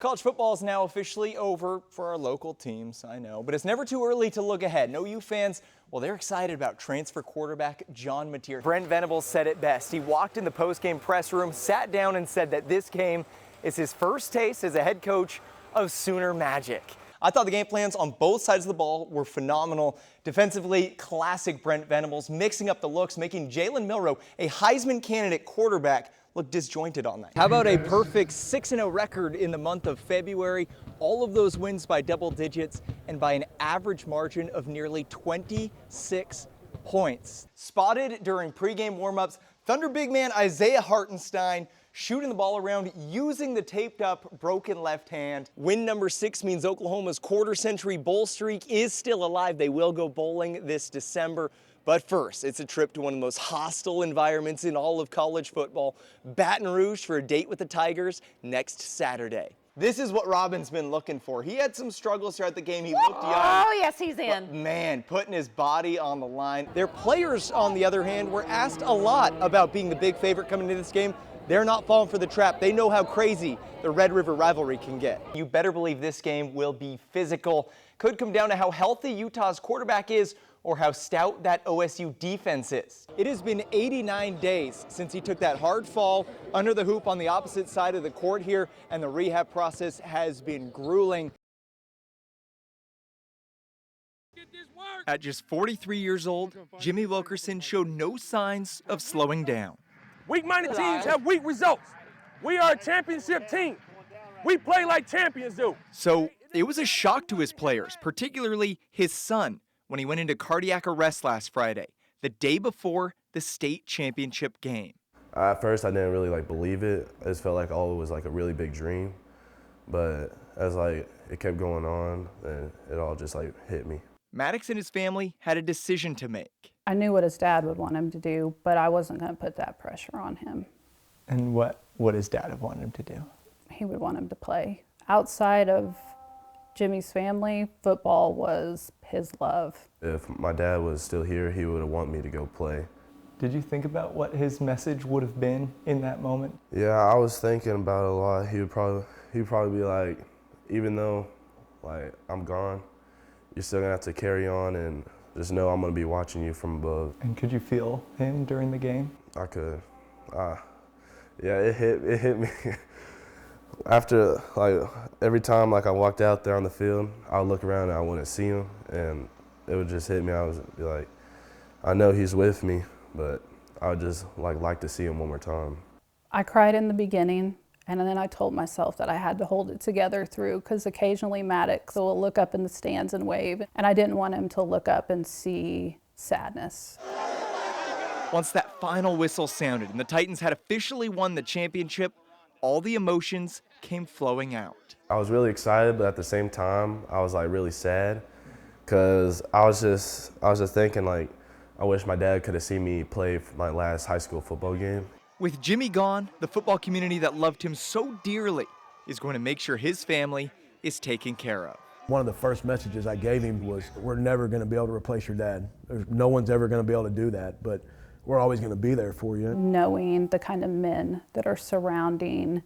College football is now officially over for our local teams, I know, but it's never too early to look ahead. No U fans, well, they're excited about transfer quarterback John Mateer. Brent Venables said it best. He walked in the post-game press room, sat down and said that this game is his first taste as a head coach of Sooner Magic. I thought the game plans on both sides of the ball were phenomenal. Defensively, classic Brent Venables, mixing up the looks, making Jalen Milroe, a Heisman candidate quarterback, look disjointed on that. How about a perfect 6-0 record in the month of February? All of those wins by double digits and by an average margin of nearly 26 points. Spotted during pregame warmups, Thunder big man Isaiah Hartenstein shooting the ball around using the taped up broken left hand. Win number 6 means Oklahoma's quarter-century bowl streak is still alive. They will go bowling this December. But first, it's a trip to one of the most hostile environments in all of college football, Baton Rouge, for a date with the Tigers next Saturday. This is what Robin's been looking for. He had some struggles throughout the game. He looked young. Oh, yes, he's in. But man, putting his body on the line. Their players, on the other hand, were asked a lot about being the big favorite coming into this game. They're not falling for the trap. They know how crazy the Red River rivalry can get. You better believe this game will be physical. Could come down to how healthy Utah's quarterback is or how stout that OSU defense is. It has been 89 days since he took that hard fall under the hoop on the opposite side of the court here, and the rehab process has been grueling. At just 43 years old, Jimmy Wilkerson showed no signs of slowing down. Weak-minded teams have weak results. We are a championship team. We play like champions do. So it was a shock to his players, particularly his son, when he went into cardiac arrest last Friday, the day before the state championship game. At first, I didn't really believe it. I just felt like all it was a really big dream. But as it kept going on, and it all just hit me. Maddox and his family had a decision to make. I knew what his dad would want him to do, but I wasn't going to put that pressure on him. And what would his dad have wanted him to do? He would want him to play. Outside of Jimmy's family, football was his love. If my dad was still here, he would have wanted me to go play. Did you think about what his message would have been in that moment? Yeah, I was thinking about it a lot. He'd probably be like, even though I'm gone, you're still gonna have to carry on and just know I'm gonna be watching you from above. And could you feel him during the game? I could. Yeah, it hit me. After every time I walked out there on the field, I would look around and I wouldn't see him, and it would just hit me. I would be like, I know he's with me, but I would just like to see him one more time. I cried in the beginning, and then I told myself that I had to hold it together through, because occasionally Maddox will look up in the stands and wave, and I didn't want him to look up and see sadness. Once that final whistle sounded and the Titans had officially won the championship, all the emotions came flowing out. I was really excited, but at the same time, I was really sad, because I was just thinking I wish my dad could have seen me play for my last high school football game. With Jimmy gone, the football community that loved him so dearly is going to make sure his family is taken care of. One of the first messages I gave him was, we're never going to be able to replace your dad. No one's ever going to be able to do that, but we're always going to be there for you. Knowing the kind of men that are surrounding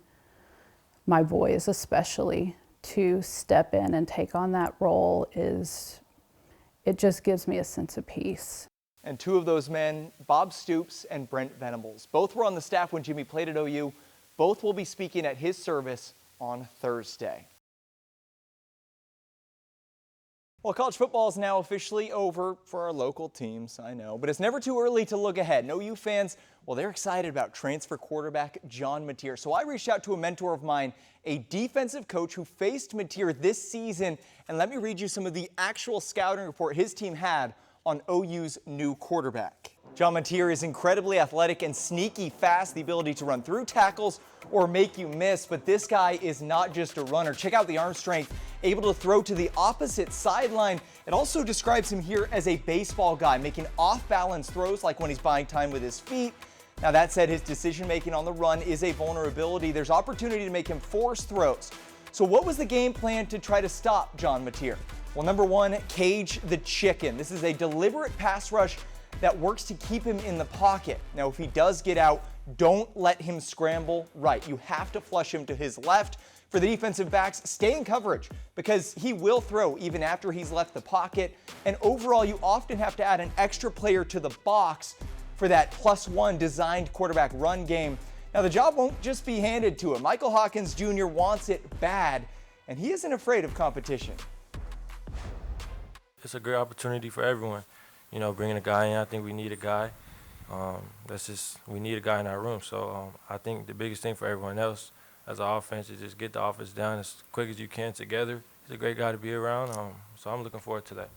my boys especially to step in and take on that role it just gives me a sense of peace. And two of those men, Bob Stoops and Brent Venables, both were on the staff when Jimmy played at OU. Both will be speaking at his service on Thursday. Well, college football is now officially over for our local teams, I know, but it's never too early to look ahead. No U fans, well, they're excited about transfer quarterback John Mateer. So I reached out to a mentor of mine, a defensive coach who faced Mateer this season, and let me read you some of the actual scouting report his team had on OU's new quarterback. John Mateer is incredibly athletic and sneaky fast, the ability to run through tackles or make you miss, but this guy is not just a runner. Check out the arm strength, able to throw to the opposite sideline. It also describes him here as a baseball guy, making off-balance throws like when he's buying time with his feet. Now that said, his decision-making on the run is a vulnerability. There's opportunity to make him force throws. So what was the game plan to try to stop John Mateer? Well, number one, cage the chicken. This is a deliberate pass rush that works to keep him in the pocket. Now, if he does get out, don't let him scramble right. You have to flush him to his left. For the defensive backs, stay in coverage because he will throw even after he's left the pocket. And overall, you often have to add an extra player to the box for that +1 designed quarterback run game. Now, the job won't just be handed to him. Michael Hawkins Jr. wants it bad, and he isn't afraid of competition. It's a great opportunity for everyone. You know, bringing a guy in, I think we need a guy. We need a guy in our room. So I think the biggest thing for everyone else as an offense is just get the offense down as quick as you can together. He's a great guy to be around, so I'm looking forward to that.